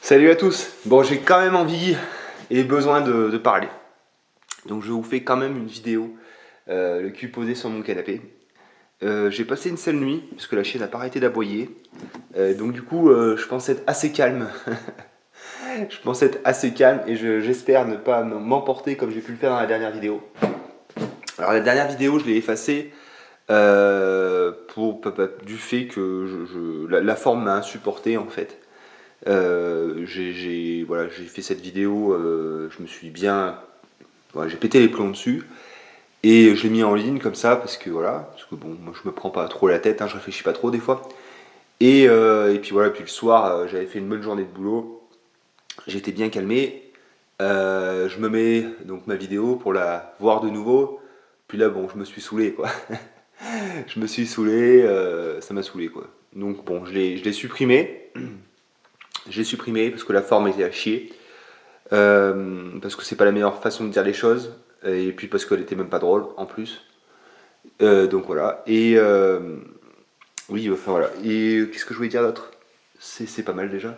Salut à tous. Bon, j'ai quand même envie et besoin de parler. Donc je vous fais quand même une vidéo, le cul posé sur mon canapé. J'ai passé une seule nuit, parce que la chienne n'a pas arrêté d'aboyer. Donc du coup, je pense être assez calme. Je pense être assez calme et j'espère ne pas m'emporter comme j'ai pu le faire dans la dernière vidéo. Alors la dernière vidéo, je l'ai effacée du fait que la forme m'a insupporté en fait. Voilà, j'ai fait cette vidéo, je me suis bien, voilà, j'ai pété les plombs dessus et je l'ai mis en ligne comme ça parce que voilà, parce que bon, moi je me prends pas trop la tête, hein, je réfléchis pas trop des fois. Et puis voilà, puis le soir, j'avais fait une bonne journée de boulot, j'étais bien calmé. Je me mets donc ma vidéo pour la voir de nouveau. Puis là, bon, je me suis saoulé quoi. Je me suis saoulé, ça m'a saoulé quoi. Donc bon, je l'ai supprimé. Je l'ai supprimé parce que la forme était à chier. Parce que c'est pas la meilleure façon de dire les choses. Et puis parce qu'elle était même pas drôle en plus. Donc voilà. Et oui, enfin voilà. Et qu'est-ce que je voulais dire d'autre? C'est pas mal déjà.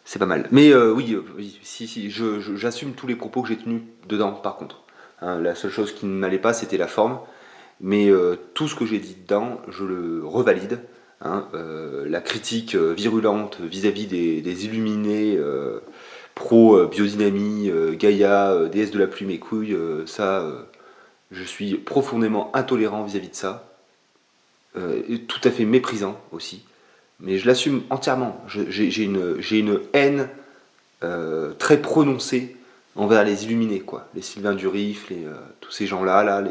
C'est pas mal. Mais oui, si, j'assume tous les propos que j'ai tenus dedans par contre. Hein, la seule chose qui ne m'allait pas, c'était la forme. Mais tout ce que j'ai dit dedans, je le revalide. Hein, la critique virulente vis-à-vis des illuminés pro-biodynamie, Gaïa, déesse de la pluie, mes couilles, je suis profondément intolérant vis-à-vis de ça. Et tout à fait méprisant aussi. Mais je l'assume entièrement. J'ai une haine très prononcée envers les illuminés, quoi. Les Sylvain Durif, tous ces gens-là,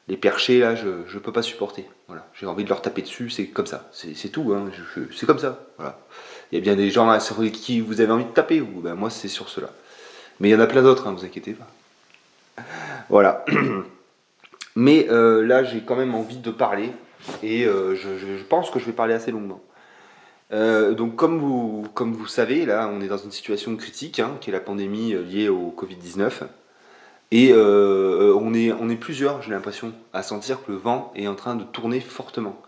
les perchés, là, je peux pas supporter. Voilà. J'ai envie de leur taper dessus, c'est comme ça. C'est tout, hein. C'est comme ça. Voilà. Il y a bien des gens sur qui vous avez envie de taper, ou ben moi c'est sur ceux-là. Mais il y en a plein d'autres, hein, vous inquiétez pas. Voilà. Mais là, j'ai quand même envie de parler, et je pense que je vais parler assez longuement. Donc comme vous savez, là, on est dans une situation critique, hein, qui est la pandémie liée au Covid-19. Et on est plusieurs, j'ai l'impression, à sentir que le vent est en train de tourner fortement.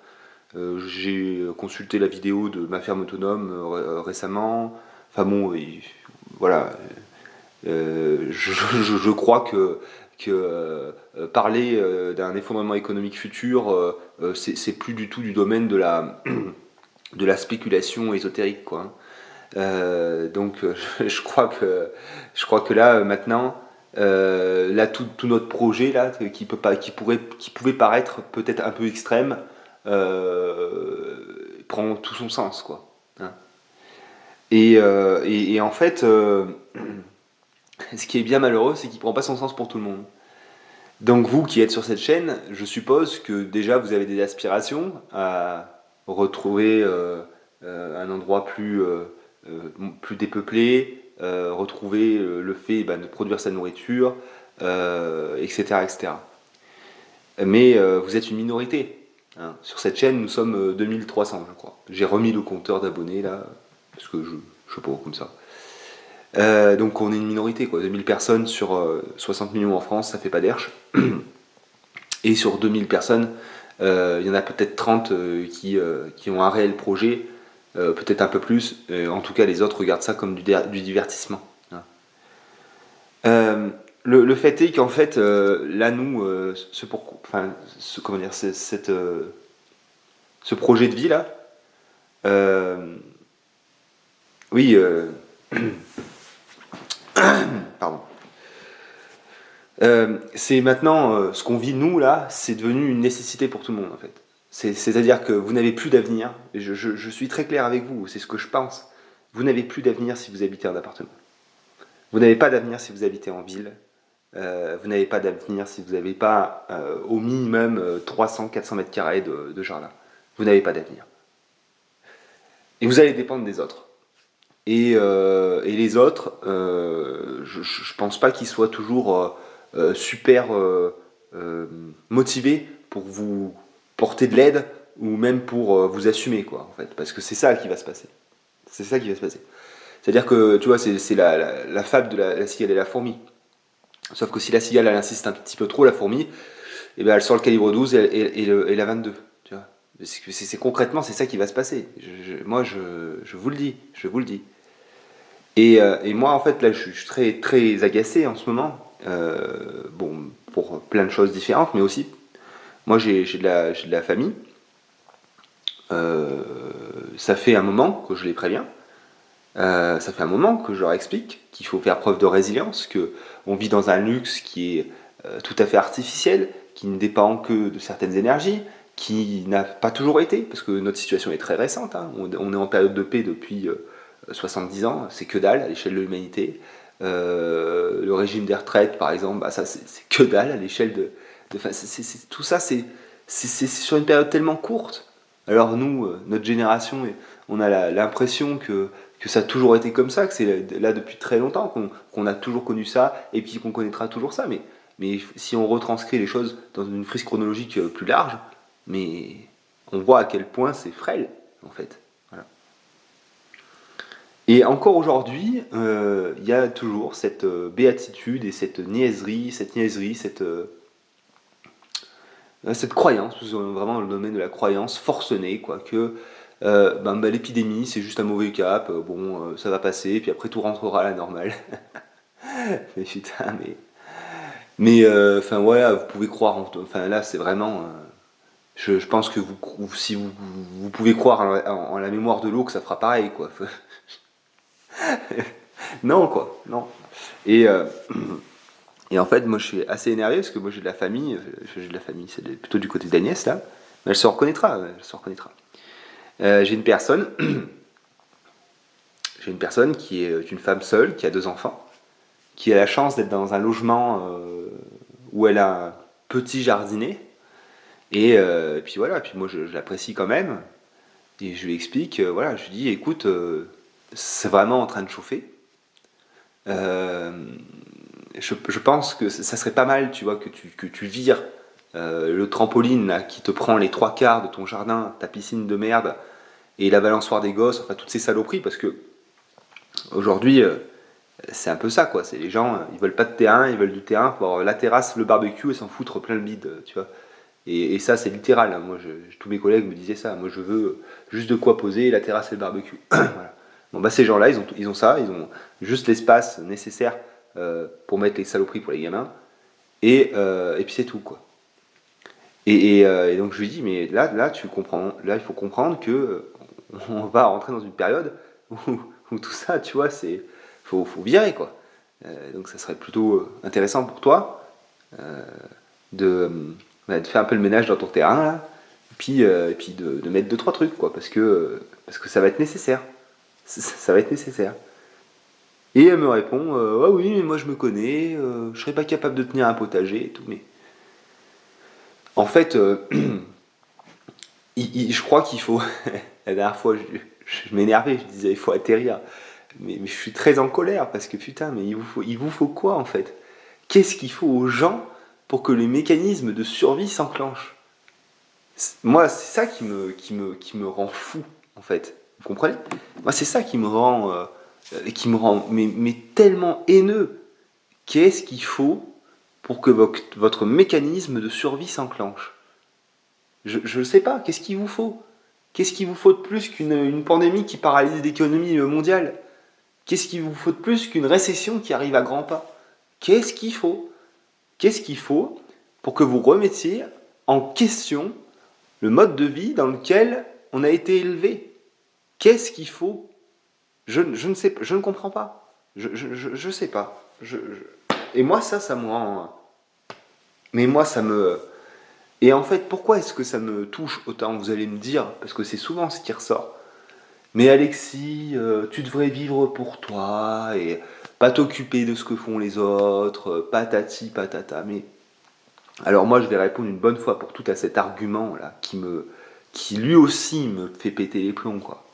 J'ai consulté la vidéo de ma ferme autonome récemment. Enfin bon, voilà. Je crois que parler d'un effondrement économique futur, c'est plus du tout du domaine de de la spéculation ésotérique, quoi. Donc je crois que là maintenant, là tout notre projet là qui pouvait paraître peut-être un peu extrême, prend tout son sens, quoi. Hein. Et en fait, ce qui est bien malheureux, c'est qu'il prend pas son sens pour tout le monde. Donc vous qui êtes sur cette chaîne, je suppose que déjà vous avez des aspirations à retrouver un endroit plus dépeuplé, retrouver le fait de produire sa nourriture, etc., etc. Mais vous êtes une minorité. Hein. Sur cette chaîne, nous sommes 2300, je crois. J'ai remis le compteur d'abonnés là, parce que je sais pas, comme ça. Donc on est une minorité, quoi. 2000 personnes sur 60 millions en France, ça fait pas d'herche. Et sur 2000 personnes, il y en a peut-être 30 qui ont un réel projet, peut-être un peu plus. En tout cas, les autres regardent ça comme du divertissement. Hein. Le fait est qu'en fait, là, nous, comment dire, ce projet de vie là, oui, pardon. C'est maintenant ce qu'on vit nous là, c'est devenu une nécessité pour tout le monde en fait. C'est-à-dire que vous n'avez plus d'avenir. Je suis très clair avec vous, c'est ce que je pense. Vous n'avez plus d'avenir si vous habitez en appartement. Vous n'avez pas d'avenir si vous habitez en ville. Vous n'avez pas d'avenir si vous n'avez pas au minimum 300-400 mètres carrés de jardin. Vous n'avez pas d'avenir. Et vous allez dépendre des autres. Et les autres, je pense pas qu'ils soient toujours super motivés pour vous porter de l'aide ou même pour vous assumer, quoi, en fait. Parce que c'est ça qui va se passer. C'est ça qui va se passer. C'est-à-dire que, tu vois, c'est la fable de la cigale et la fourmi. Sauf que si la cigale, elle insiste un petit peu trop, la fourmi, eh ben, elle sort le calibre 12 et la 22. Tu vois. Parce que c'est concrètement, c'est ça qui va se passer. Moi, je vous le dis, je vous le dis. Et moi, en fait, là, je suis très, très agacé en ce moment. Bon, pour plein de choses différentes, mais aussi, moi, j'ai de la famille. Euh, Ça fait un moment que je les préviens. Ça fait un moment que je leur explique qu'il faut faire preuve de résilience, que on vit dans un luxe qui est tout à fait artificiel, qui ne dépend que de certaines énergies, qui n'a pas toujours été, parce que notre situation est très récente. Hein. On est en période de paix depuis 70 ans, c'est que dalle à l'échelle de l'humanité. Le régime des retraites, par exemple, bah ça c'est que dalle à l'échelle tout ça, c'est sur une période tellement courte. Alors nous, notre génération, on a l'impression que ça a toujours été comme ça, que c'est là depuis très longtemps, qu'on a toujours connu ça, et puis qu'on connaîtra toujours ça. Mais si on retranscrit les choses dans une frise chronologique plus large, mais on voit à quel point c'est frêle, en fait. Voilà. Et encore aujourd'hui, il y a toujours cette béatitude et cette niaiserie, cette croyance, vraiment dans le domaine de la croyance forcenée, quoi, que l'épidémie c'est juste un mauvais cap, ça va passer, puis après tout rentrera à la normale. Mais putain, enfin voilà, vous pouvez croire, enfin là c'est vraiment, je pense que si vous pouvez croire en la mémoire de l'eau, que ça fera pareil, quoi. Non, quoi, non. Et, euh, et en fait, moi je suis assez énervé parce que moi j'ai de la famille, c'est plutôt du côté d'Agnès là, mais elle se reconnaîtra. J'ai une personne, qui est une femme seule, qui a 2 enfants, qui a la chance d'être dans un logement où elle a un petit jardinet. Et puis voilà, puis moi je l'apprécie quand même. Et je lui explique, voilà, je lui dis, écoute, c'est vraiment en train de chauffer. Euh, je pense que ça serait pas mal, tu vois, que tu vires le trampoline là, qui te prend les 3 quarts de ton jardin, ta piscine de merde, et la balançoire des gosses, enfin toutes ces saloperies, parce que aujourd'hui, c'est un peu ça, quoi. C'est les gens, ils veulent pas de terrain, ils veulent du terrain pour avoir la terrasse, le barbecue et s'en foutre plein le bide, tu vois. Et ça, c'est littéral. Hein. Moi, tous mes collègues me disaient ça. Moi, je veux juste de quoi poser, la terrasse et le barbecue. Voilà. Bon, bah, ces gens-là, ils ont ça. Ils ont juste l'espace nécessaire pour mettre les saloperies pour les gamins. Et puis, c'est tout, quoi. Et donc, je lui dis, mais là, tu comprends. Là, il faut comprendre que on va rentrer dans une période où tout ça, tu vois, faut virer, quoi. Donc, ça serait plutôt intéressant pour toi de, de faire un peu le ménage dans ton terrain là, et puis de mettre 2 3 trucs quoi, parce que ça va être nécessaire. Ça va être nécessaire. Et elle me répond, ah oui, mais moi je me connais, je serais pas capable de tenir un potager et tout. Mais en fait, je crois qu'il faut. La dernière fois, je m'énervais, je disais il faut atterrir. Mais je suis très en colère parce que putain, mais il vous faut quoi en fait? Qu'est-ce qu'il faut aux gens pour que les mécanismes de survie s'enclenchent? Moi, c'est ça qui me rend fou, en fait. Vous comprenez? Moi, c'est ça qui me rend mais tellement haineux. Qu'est-ce qu'il faut pour que votre mécanisme de survie s'enclenche? Je ne sais pas. Qu'est-ce qu'il vous faut? Qu'est-ce qu'il vous faut de plus qu'une pandémie qui paralyse l'économie mondiale? Qu'est-ce qu'il vous faut de plus qu'une récession qui arrive à grands pas? Qu'est-ce qu'il faut? Qu'est-ce qu'il faut pour que vous remettiez en question le mode de vie dans lequel on a été élevé? Qu'est-ce qu'il faut? Je ne sais pas, je ne comprends pas. Je sais pas. Et moi, ça me rend. Mais moi, ça me. Et en fait, pourquoi est-ce que ça me touche autant? Vous allez me dire, parce que c'est souvent ce qui ressort. Mais Alexis, tu devrais vivre pour toi et pas t'occuper de ce que font les autres, patati patata. Mais alors moi, je vais répondre une bonne fois pour tout à cet argument là qui lui aussi me fait péter les plombs quoi.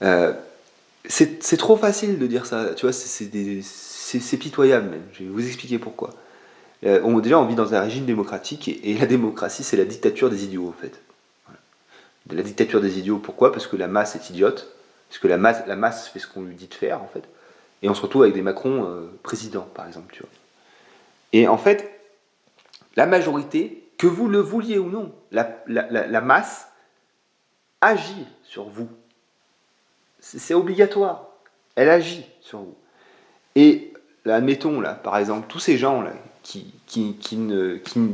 Euh, c'est trop facile de dire ça, tu vois, c'est pitoyable même. Je vais vous expliquer pourquoi. Déjà, on vit dans un régime démocratique et la démocratie, c'est la dictature des idiots en fait. La dictature des idiots, pourquoi? Parce que la masse est idiote, parce que la masse fait ce qu'on lui dit de faire en fait. Et on se retrouve avec des Macron présidents par exemple, tu vois. Et en fait, la majorité, que vous le vouliez ou non, la masse agit sur vous. C'est obligatoire. Elle agit sur vous. Et là, admettons, là, par exemple, tous ces gens là, qui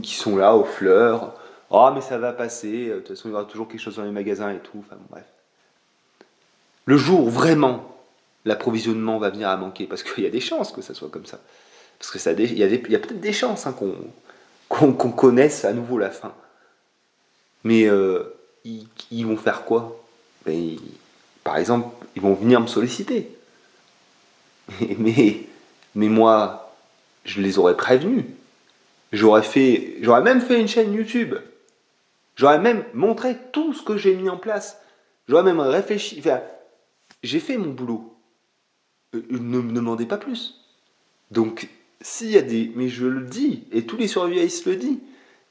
sont là aux fleurs, oh mais ça va passer, de toute façon il y aura toujours quelque chose dans les magasins et tout, enfin bon, bref. Le jour où vraiment l'approvisionnement va venir à manquer, parce qu'il y a des chances que ça soit comme ça, parce que il y a peut-être des chances hein, qu'on connaisse à nouveau la fin. Mais ils vont faire quoi? Par exemple, ils vont venir me solliciter. Mais moi, je les aurais prévenus. J'aurais même fait une chaîne YouTube. J'aurais même montré tout ce que j'ai mis en place. J'aurais même réfléchi. Enfin, j'ai fait mon boulot. Ne me demandez pas plus. Donc, s'il y a des... Mais je le dis, et tous les survivalistes le disent,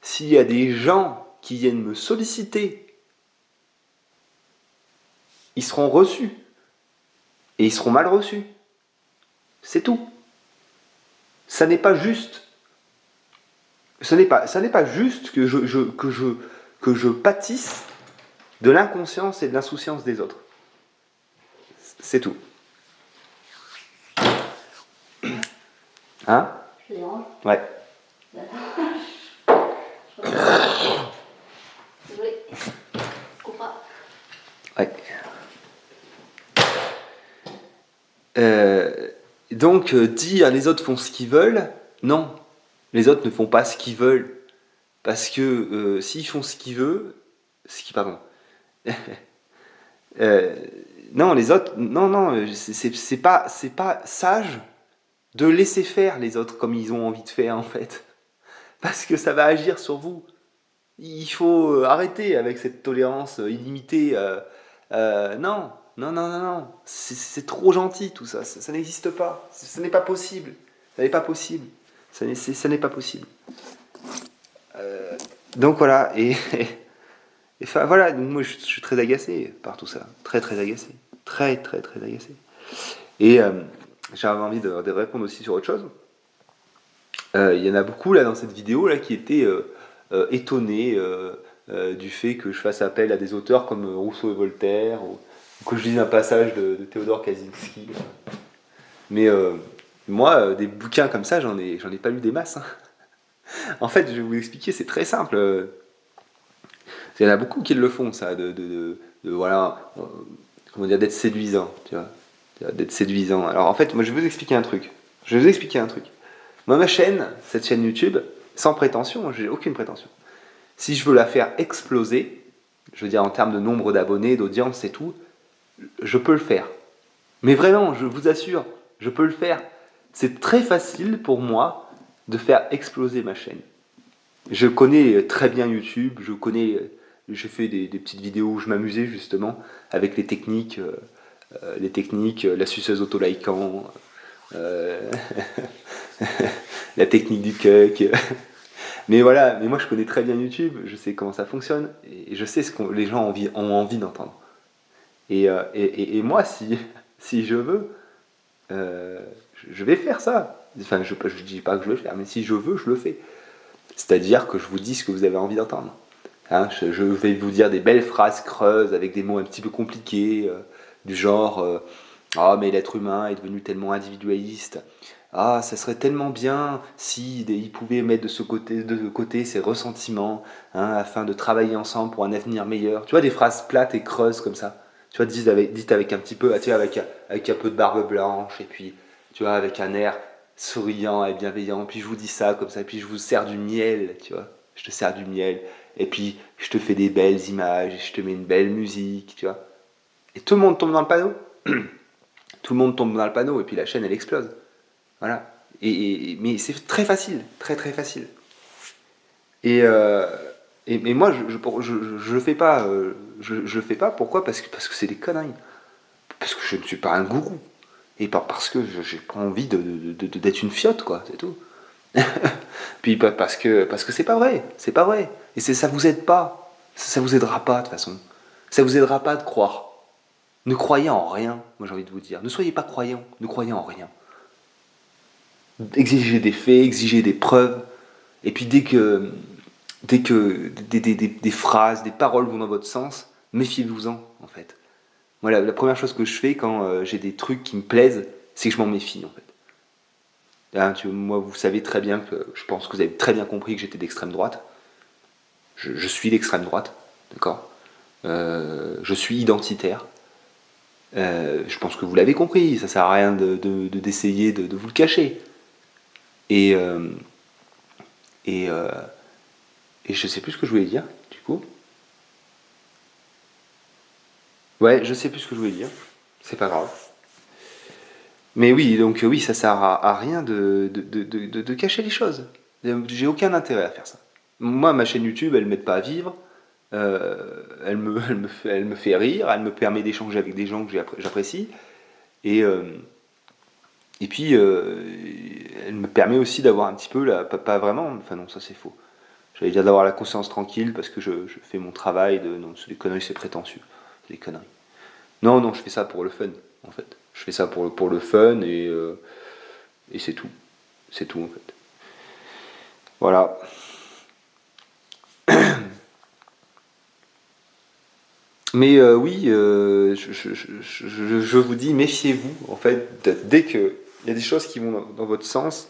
s'il y a des gens qui viennent me solliciter, ils seront reçus. Et ils seront mal reçus. C'est tout. Ça n'est pas juste. Ça n'est pas juste que je pâtisse de l'inconscience et de l'insouciance des autres. C'est tout. Hein? Je te dérange? Ouais. Désolé. Je comprends. Ouais. Donc, dire les autres font ce qu'ils veulent, non. Les autres ne font pas ce qu'ils veulent. Parce que s'ils font ce qu'ils veulent, pardon. Non, les autres, non, c'est pas sage de laisser faire les autres comme ils ont envie de faire en fait. Parce que ça va agir sur vous. Il faut arrêter avec cette tolérance illimitée. Non. C'est trop gentil tout ça. Ça n'existe pas. Ça n'est pas possible. Ça n'est pas possible. Ça n'est pas possible. Donc voilà. Et enfin voilà. Donc moi je suis très agacé par tout ça. Très agacé. Très agacé. Et j'avais envie de répondre aussi sur autre chose. Il y en a beaucoup là dans cette vidéo là qui étaient étonnés du fait que je fasse appel à des auteurs comme Rousseau et Voltaire ou que je lise un passage de Théodore Kaczynski. Mais moi, des bouquins comme ça, j'en ai pas lu des masses. Hein. En fait, je vais vous expliquer, c'est très simple. Il y en a beaucoup qui le font, ça, voilà, comment dire, d'être séduisant, tu vois, d'être séduisant. Alors en fait, moi, je vais vous expliquer un truc. Moi, ma chaîne, cette chaîne YouTube, sans prétention, j'ai aucune prétention. Si je veux la faire exploser, je veux dire en termes de nombre d'abonnés, d'audience et tout, je peux le faire. Mais vraiment, je vous assure, je peux le faire. C'est très facile pour moi de faire exploser ma chaîne. Je connais très bien YouTube, j'ai fait des petites vidéos où je m'amusais justement avec les techniques, la suceuse auto-likant, la technique du cuck. Mais voilà, mais moi je connais très bien YouTube, je sais comment ça fonctionne et je sais ce que les gens ont envie d'entendre. Et moi, si je veux, je vais faire ça. Enfin, je ne dis pas que je vais le faire, mais si je veux, je le fais. C'est-à-dire que je vous dis ce que vous avez envie d'entendre. Hein, je vais vous dire des belles phrases creuses avec des mots un petit peu compliqués, du genre ah, mais l'être humain est devenu tellement individualiste. Ah, ça serait tellement bien si il pouvait mettre de côté ses ressentiments, hein, afin de travailler ensemble pour un avenir meilleur. Tu vois, des phrases plates et creuses comme ça. Tu vois, dites avec un petit peu, tu vois, avec un peu de barbe blanche, et puis, tu vois, avec un air souriant et bienveillant. Puis je vous dis ça comme ça, puis je vous sers du miel, tu vois. Je te sers du miel, et puis je te fais des belles images, et je te mets une belle musique, tu vois. Et tout le monde tombe dans le panneau. Tout le monde tombe dans le panneau, et puis la chaîne, elle explose. Voilà. Mais c'est très facile, très facile. Et moi, je le fais pas. Je le fais pas. Pourquoi? Parce que c'est des conneries. Parce que je ne suis pas un gourou. Et pas parce que j'ai pas envie d'être une fiotte, quoi. C'est tout. Puis parce que c'est pas vrai. C'est pas vrai. Et ça vous aide pas. Ça vous aidera pas de toute façon. Ça vous aidera pas de croire. Ne croyez en rien. Moi, j'ai envie de vous dire. Ne soyez pas croyants. Ne croyez en rien. Exigez des faits, exigez des preuves. Et puis dès que des phrases, des paroles vont dans votre sens, méfiez-vous-en en fait. Moi la première chose que je fais quand j'ai des trucs qui me plaisent, c'est que je m'en méfie en fait. Hein, moi vous savez très bien que je pense que vous avez très bien compris que j'étais d'extrême droite. Je suis d'extrême droite, d'accord. Je suis identitaire. Je pense que vous l'avez compris, ça sert à rien d'essayer de vous le cacher. Et, et, euh, et je sais plus ce que je voulais dire, du coup. Ouais, je sais plus ce que je voulais dire, c'est pas grave. Mais oui, donc oui, ça sert à rien de cacher les choses. J'ai aucun intérêt à faire ça. Moi, ma chaîne YouTube, elle m'aide pas à vivre. Elle me fait rire, elle me permet d'échanger avec des gens que j'apprécie. Et, et puis, elle me permet aussi d'avoir un petit peu, pas vraiment, enfin non, ça c'est faux. J'allais dire d'avoir la conscience tranquille parce que je fais mon travail, non, c'est des conneries, c'est prétentieux. C'est des conneries. Non, non, je fais ça pour le fun, en fait. Je fais ça pour le fun et c'est tout. C'est tout, en fait. Voilà. Mais oui, je vous dis, méfiez-vous, en fait, dès qu'il y a des choses qui vont dans votre sens,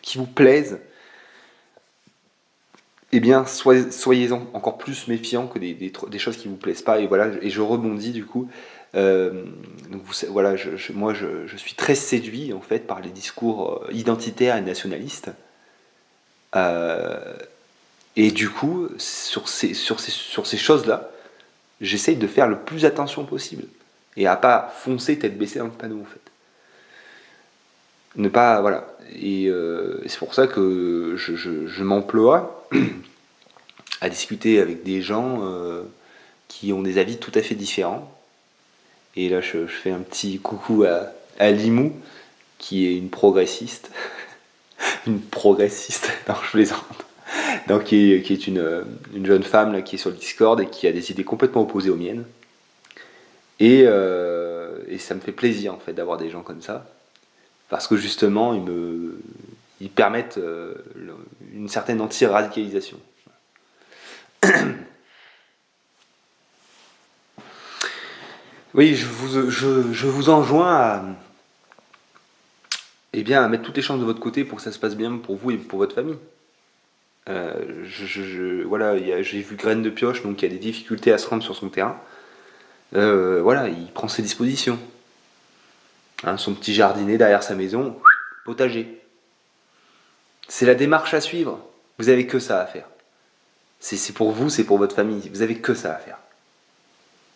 qui vous plaisent, eh bien, soyez-en encore plus méfiants que des choses qui vous plaisent pas. Et voilà, et je rebondis du coup. Donc voilà, moi, je suis très séduit en fait par les discours identitaires et nationalistes. Euh, et du coup, sur ces choses-là, j'essaye de faire le plus attention possible et à pas foncer tête baissée dans le panneau en fait. Ne pas, voilà. Et c'est pour ça que je m'emploie à discuter avec des gens qui ont des avis tout à fait différents. Et là, je fais un petit coucou à Limou, qui est une progressiste. Une progressiste, non, je plaisante. Donc, qui est une jeune femme là, qui est sur le Discord et qui a des idées complètement opposées aux miennes. Et ça me fait plaisir en fait d'avoir des gens comme ça. Parce que justement, ils permettent une certaine anti-radicalisation. Oui, je vous enjoins eh bien, à mettre toutes les chances de votre côté pour que ça se passe bien pour vous et pour votre famille. Voilà, j'ai vu Graine de Pioche, donc il y a des difficultés à se rendre sur son terrain. Voilà, il prend ses dispositions. Hein, son petit jardinet derrière sa maison, potager. C'est la démarche à suivre. Vous avez que ça à faire. C'est pour vous, c'est pour votre famille. Vous avez que ça à faire.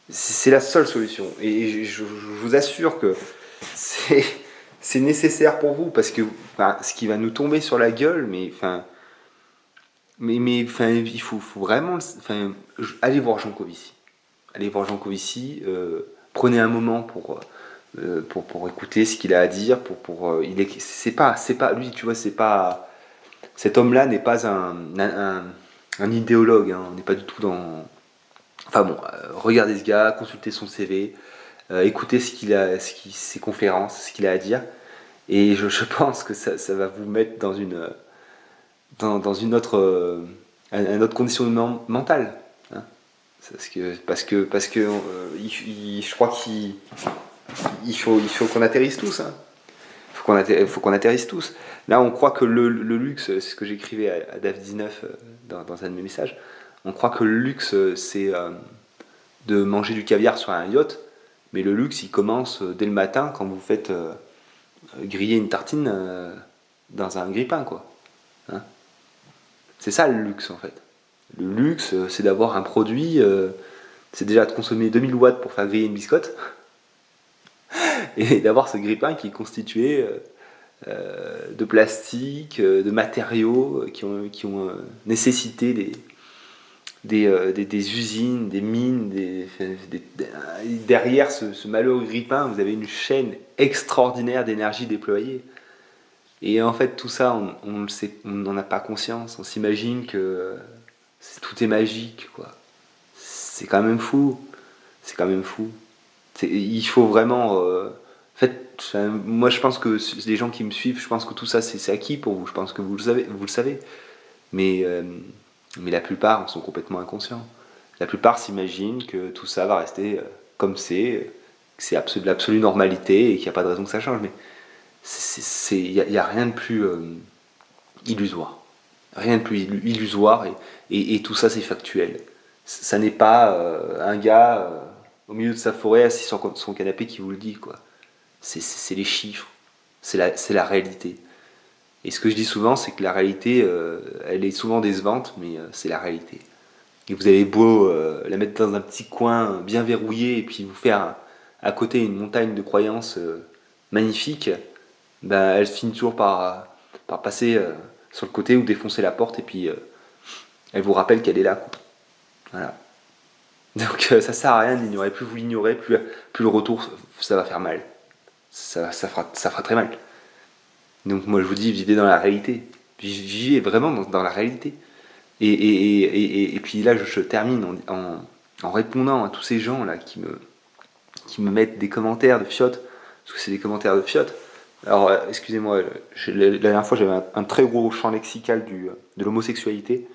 C'est la seule solution. Et je vous assure que c'est nécessaire pour vous parce que enfin, ce qui va nous tomber sur la gueule, enfin, il faut vraiment, enfin, allez voir Jean Covici. Allez voir Jean Covici. Prenez un moment pour écouter ce qu'il a à dire. C'est pas, lui, tu vois, c'est pas. Cet homme-là n'est pas un idéologue. Hein, on n'est pas du tout dans. Enfin bon, regardez ce gars, consultez son CV, écoutez ses conférences, ce qu'il a à dire, et je pense que ça va vous mettre dans une autre, un autre conditionnement mental. Hein. Parce que je crois qu'il faut qu'on atterrisse tous. Hein. Faut qu'on atterrisse tous. Là, on croit que le luxe, c'est ce que j'écrivais à DAF19 dans un de mes messages, on croit que le luxe, c'est de manger du caviar sur un yacht, mais le luxe, il commence dès le matin quand vous faites griller une tartine dans un grille-pain, quoi. Hein, c'est ça le luxe, en fait. Le luxe, c'est d'avoir un produit, c'est déjà de consommer 2000 watts pour faire griller une biscotte, et d'avoir ce grille-pain qui est constitué de plastique, de matériaux qui ont nécessité des usines, des mines, derrière ce malheureux grille-pain, vous avez une chaîne extraordinaire d'énergie déployée. Et en fait, tout ça, on le sait, on n'en a pas conscience. On s'imagine que tout est magique, quoi. C'est quand même fou. C'est quand même fou. Il faut vraiment. En fait, moi, je pense que les gens qui me suivent, je pense que tout ça, c'est acquis pour vous. Je pense que vous le savez. Mais la plupart sont complètement inconscients. La plupart s'imaginent que tout ça va rester comme c'est, que c'est de l'absolue normalité et qu'il n'y a pas de raison que ça change. Mais il n'y a rien de plus illusoire. Rien de plus illusoire et tout ça c'est factuel. Ça n'est pas un gars au milieu de sa forêt assis sur son canapé qui vous le dit, quoi. C'est les chiffres, c'est la réalité. Et ce que je dis souvent, c'est que la réalité, elle est souvent décevante, mais c'est la réalité. Et vous avez beau la mettre dans un petit coin bien verrouillé et puis vous faire à côté une montagne de croyances magnifiques, ben, elle finit toujours par passer sur le côté ou défoncer la porte et puis elle vous rappelle qu'elle est là, quoi. Voilà. Donc ça sert à rien de l'ignorer. Plus vous l'ignorez, plus le retour, ça va faire mal. Ça fera très mal. Donc moi je vous dis, vivez dans la réalité. Vivez vraiment dans la réalité. Et puis là je termine en répondant à tous ces gens là qui me mettent des commentaires de fiottes, parce que c'est des commentaires de fiottes. Alors excusez-moi, la dernière fois j'avais un très gros champ lexical de l'homosexualité,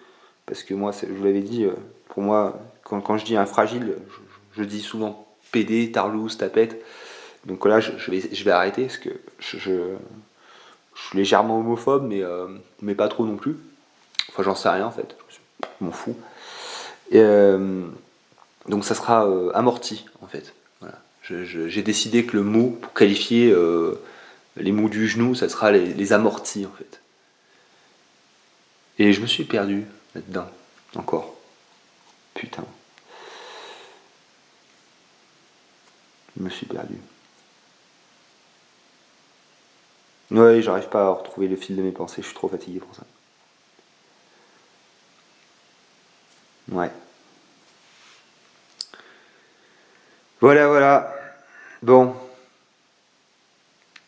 parce que moi je vous l'avais dit, pour moi quand je dis un fragile, je dis souvent PD, tarlouse, tapette. Donc là je vais arrêter parce que je suis légèrement homophobe, mais pas trop non plus. Enfin, j'en sais rien en fait, je m'en fous. Et, donc ça sera amorti en fait. Voilà. J'ai décidé que le mot pour qualifier les mots du genou, ça sera les amortis en fait. Et je me suis perdu là-dedans, encore. Putain. Je me suis perdu. Ouais, j'arrive pas à retrouver le fil de mes pensées, je suis trop fatigué pour ça. Ouais. Voilà. Bon.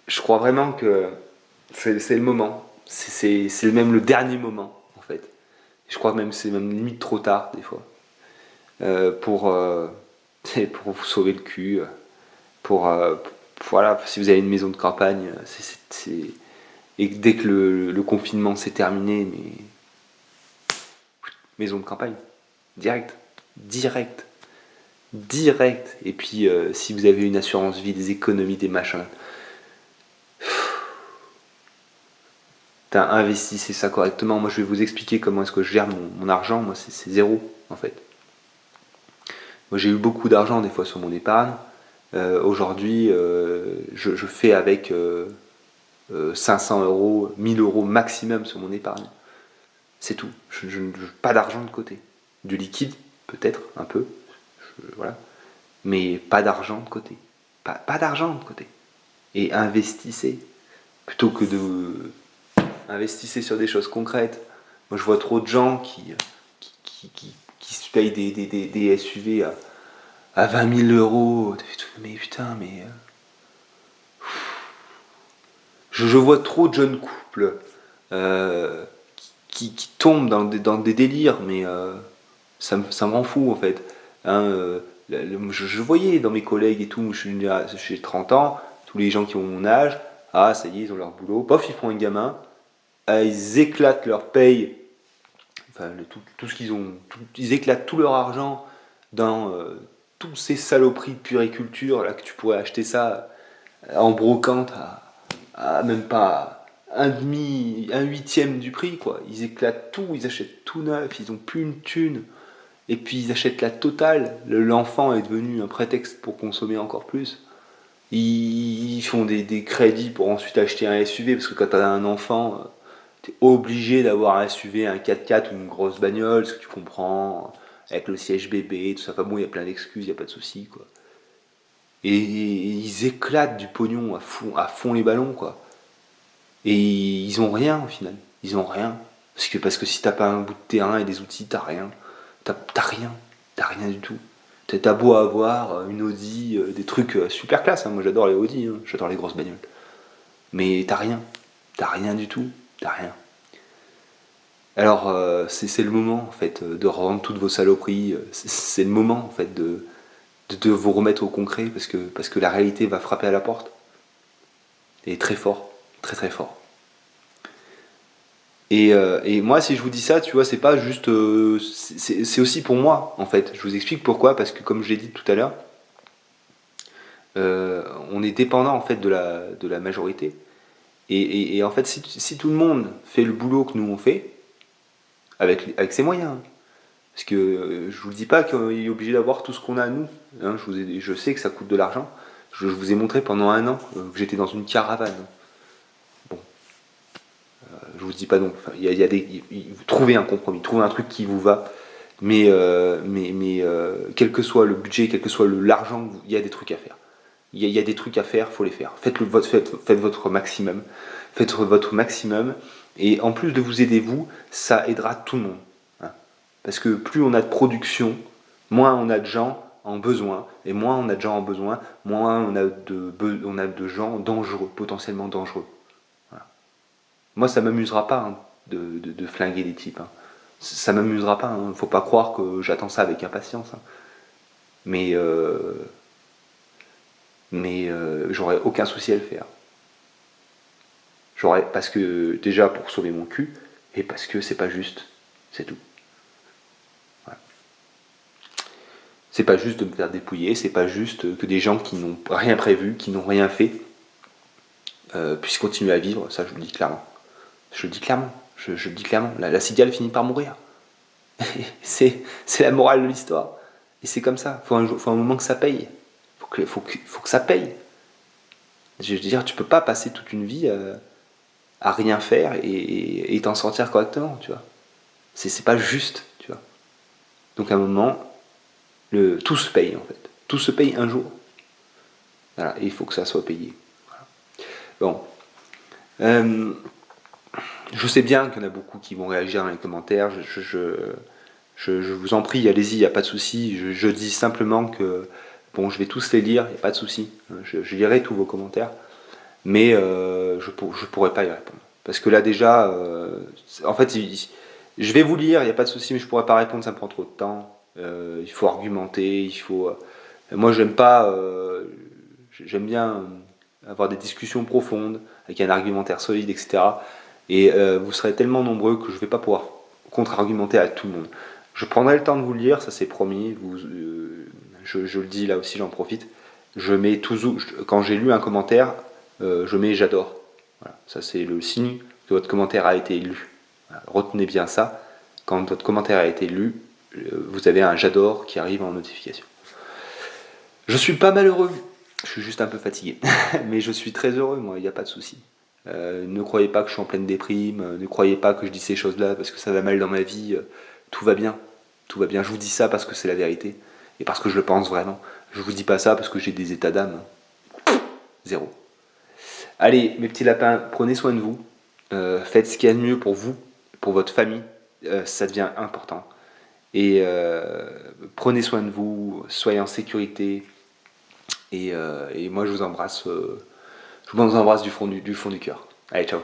Je crois vraiment que c'est le moment. C'est même le dernier moment, en fait. Je crois que même c'est même limite trop tard, des fois. Pour, pour vous sauver le cul. Pour, voilà, si vous avez une maison de campagne, et dès que le confinement s'est terminé, mais maison de campagne, direct. Et puis si vous avez une assurance vie, des économies, des machins, investissez ça correctement. Moi je vais vous expliquer comment est-ce que je gère mon argent. Moi c'est zéro en fait. Moi j'ai eu beaucoup d'argent des fois sur mon épargne. Aujourd'hui je fais avec 500 euros, 1000 euros maximum sur mon épargne. C'est tout. Pas d'argent de côté. Du liquide, peut-être, un peu. Voilà. Mais pas d'argent de côté. Pas d'argent de côté. Et investissez. Plutôt que de... Investissez sur des choses concrètes. Moi, je vois trop de gens qui se payent des SUV à 20 000 euros. Mais putain, mais... Je vois trop de jeunes couples qui tombent dans des délires, mais ça me rend fou en fait. Hein, je voyais dans mes collègues et tout, j'ai 30 ans, tous les gens qui ont mon âge, ah ça y est, ils ont leur boulot, pof, ils font un gamin, ils éclatent leur paye, enfin tout ce qu'ils ont, ils éclatent tout leur argent dans tous ces saloperies de puriculture là que tu pourrais acheter ça en brocante à même pas un huitième du prix, quoi. Ils éclatent tout, ils achètent tout neuf, ils ont plus une thune, et puis ils achètent la totale. L'enfant est devenu un prétexte pour consommer encore plus. Ils font des crédits pour ensuite acheter un SUV, parce que quand t'as un enfant, t'es obligé d'avoir un SUV, un 4x4 ou une grosse bagnole, ce que tu comprends, avec le siège bébé, tout ça. Enfin bon, il y a plein d'excuses, il n'y a pas de souci, quoi. Et ils éclatent du pognon à fond les ballons, quoi. Et ils ont rien au final. Ils ont rien. Parce que si t'as pas un bout de terrain et des outils, t'as rien. T'as rien. T'as rien du tout. T'as beau avoir une Audi, des trucs super classe. Hein. Moi j'adore les Audi, hein. J'adore les grosses bagnoles. Mais t'as rien. T'as rien du tout. T'as rien. Alors c'est le moment en fait de revendre toutes vos saloperies. C'est le moment en fait de vous remettre au concret parce que la réalité va frapper à la porte. Et très fort. Très très fort. Et moi, si je vous dis ça, tu vois, c'est pas juste. C'est aussi pour moi, en fait. Je vous explique pourquoi, parce que comme je l'ai dit tout à l'heure, on est dépendant en fait de la majorité. Et en fait, si tout le monde fait le boulot que nous on fait, avec ses moyens, hein, parce que je vous dis pas qu'il est obligé d'avoir tout ce qu'on a nous, hein, je sais que ça coûte de l'argent. Je vous ai montré pendant un an que j'étais dans une caravane. Bon, je vous dis pas donc. Enfin, il y a trouvez un compromis, trouvez un truc qui vous va. Mais quel que soit le budget, quel que soit l'argent, il y a des trucs à faire. Il y a des trucs à faire, faut les faire. Faites votre maximum. Faites votre maximum. Et en plus de vous aider vous, ça aidera tout le monde. Hein. Parce que plus on a de production, moins on a de gens en besoin. Et moins on a de gens en besoin, moins on a de gens dangereux, potentiellement dangereux. Voilà. Moi, ça m'amusera pas hein, de flinguer des types. Hein. Ça m'amusera pas. Hein. Faut pas croire que j'attends ça avec impatience. Hein. Mais j'aurais aucun souci à le faire. Parce que déjà pour sauver mon cul, et parce que c'est pas juste, c'est tout. Voilà. C'est pas juste de me faire dépouiller, c'est pas juste que des gens qui n'ont rien prévu, qui n'ont rien fait, puissent continuer à vivre, ça je le dis clairement. Je le dis clairement, je le dis clairement. La cigale finit par mourir. c'est la morale de l'histoire. Et c'est comme ça, faut un moment que ça paye. Faut que ça paye. Je veux dire, tu peux pas passer toute une vie à rien faire et t'en sortir correctement, tu vois. C'est pas juste, tu vois. Donc à un moment, tout se paye en fait. Tout se paye un jour. Voilà, et il faut que ça soit payé. Voilà. Bon. Je sais bien qu'il y en a beaucoup qui vont réagir dans les commentaires. Je vous en prie, allez-y, il n'y a pas de souci. Je dis simplement que bon, je vais tous les lire, il n'y a pas de souci. Je lirai tous vos commentaires. Mais je pourrais pas y répondre. Parce que là déjà, en fait, je vais vous lire, il n'y a pas de souci, mais je pourrais pas répondre, ça me prend trop de temps. Il faut argumenter, il faut. Moi, j'aime pas. J'aime bien avoir des discussions profondes avec un argumentaire solide, etc. Et vous serez tellement nombreux que je vais pas pouvoir contre-argumenter à tout le monde. Je prendrai le temps de vous le lire, ça c'est promis. Je le dis là aussi, j'en profite. Je mets quand j'ai lu un commentaire, je mets j'adore. Voilà. Ça c'est le signe que votre commentaire a été lu. Voilà. Retenez bien ça. Quand votre commentaire a été lu, vous avez un j'adore qui arrive en notification. Je suis pas malheureux, je suis juste un peu fatigué. Mais je suis très heureux, moi, il n'y a pas de souci. Ne croyez pas que je suis en pleine déprime, ne croyez pas que je dis ces choses-là parce que ça va mal dans ma vie. Tout va bien, tout va bien. Je vous dis ça parce que c'est la vérité et parce que je le pense vraiment. Je vous dis pas ça parce que j'ai des états d'âme. Zéro. Allez, mes petits lapins, prenez soin de vous. Faites ce qu'il y a de mieux pour vous, pour votre famille. Ça devient important. Et prenez soin de vous, soyez en sécurité. Et moi, je vous embrasse du fond du cœur. Allez, ciao.